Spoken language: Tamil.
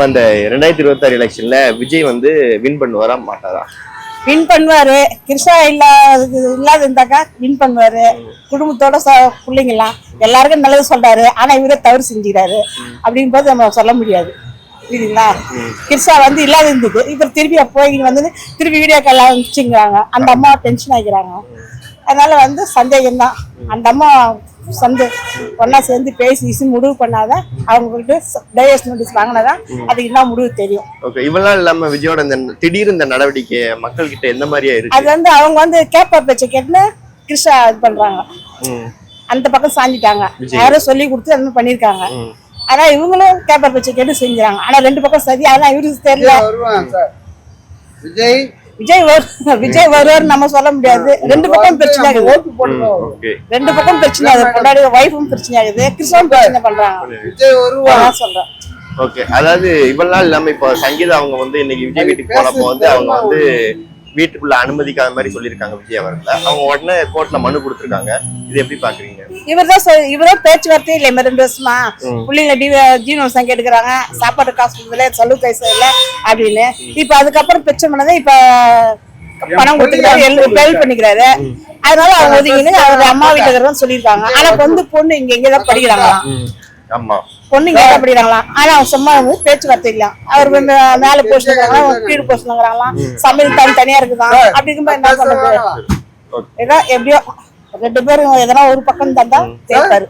அந்த 2026 எலெக்ஷன்ல விஜய் வந்து வின் பண்ணுவாரா மாட்டாரா? வின் பண்ணுவாரு. கிருஷ்ணா இல்லாத இருந்தாக்கா வின் பண்ணுவாரு. குடும்பத்தோட பிள்ளைங்கலாம் எல்லாருக்கும் நல்லது சொல்றாரு. ஆனா இவரே தவறு செஞ்சுக்கிறாரு அப்படின்னு போது நம்ம சொல்ல முடியாது. புரியுதுங்களா? கிருஷ்ணா வந்து இல்லாத இருந்தது. இப்ப திருப்பி போய் வந்து திருப்பி வீடியோ கால் வச்சுங்கிறாங்க. அந்த அம்மா டென்ஷன் ஆகிக்கிறாங்க. அதனால வந்து சந்தேகம் தான். அந்த அம்மா ஒன்னா சேர்ந்து பேசி முடிவு பண்ணாதான் அவங்ககிட்ட டைவர்ஸ் நோட்டீஸ் வாங்கினாதான் அதுக்கு என்ன முடிவு தெரியும். இவெல்லாம் இல்லாம விஜயோட திடீர் இந்த நடவடிக்கை மக்கள் கிட்ட எந்த மாதிரியா இருக்கு? அது வந்து அவங்க வந்து கேப்பா பேச்ச கேட்டு கிருஷ்ணா இது பண்றாங்க. அந்த பக்கம் சாஞ்சிட்டாங்க. யாரும் சொல்லி கொடுத்து அந்த பண்ணிருக்காங்க. ஆனா இவங்களும் கேப்பா பேச்ச கேட்டு செஞ்சாங்க. ஆனா ரெண்டு பக்கம் சரி. ஆனா இவருக்கு தெரியல. விஜய் வருவாரு நம்ம சொல்ல முடியாது. ரெண்டு பக்கம் பிரச்சனை ஆகுது. ரெண்டு பக்கம் பிரச்சனை ஆகுது. பொண்டாடி வைஃபும் பிரச்சனை ஆகுது. கிருஷ்ணன் பிரச்சனை பண்றாங்க சொல்றேன். ஓகே, அதாவது இவெல்லாம் இல்லாம இப்போ சங்கீதா அவங்க வந்து இன்னைக்கு விஜய் வீட்டுக்கு போனப்போ வந்து அவங்க வந்து வீட்டுக்குள்ள அனுமதிக்காத மாதிரி சொல்லியிருக்காங்க விஜய் அவர்களை. அவங்க உடனே கோர்ட்ல மனு கொடுத்துருக்காங்க. இது எப்படி பாக்குறீங்க? இவர்தான் பேச்சுவார்த்தை இல்லை 2 வருஷமா பிள்ளைங்க ஜீவனம் கேட்டுக்கிறாங்க. சாப்பாடு காசு இல்லை, சலுகை காசு இல்லை அப்படின்னு. இப்ப அதுக்கப்புறம் பிரச்சனை பண்ணதான் இப்ப பணம் கொடுத்துக்கிறாரு, பெல் பண்ணிக்கிறாரு. அதனால அவங்க ஒதுங்கின்னு அவர் அம்மா வீட்டுக்கு சொல்லியிருக்காங்க. ஆனா வந்து பொண்ணு இங்கதான் படிக்கிறாங்களாம். ஆமா, பொண்ணு இங்க படிக்கிறாங்களாம். ஆனா அவங்க சும்மா பேச்சுவார்த்தை இல்ல. அவர் மேல போஸ்ட் கீழே போஸ்ட் சமையல் தனியா இருக்குதான். அப்படி இருக்கும்போது என்ன பண்றது? ஏதோ எப்படியோ 2 பேரும் எதனா ஒரு பக்கம் தந்தா கேட்பாரு.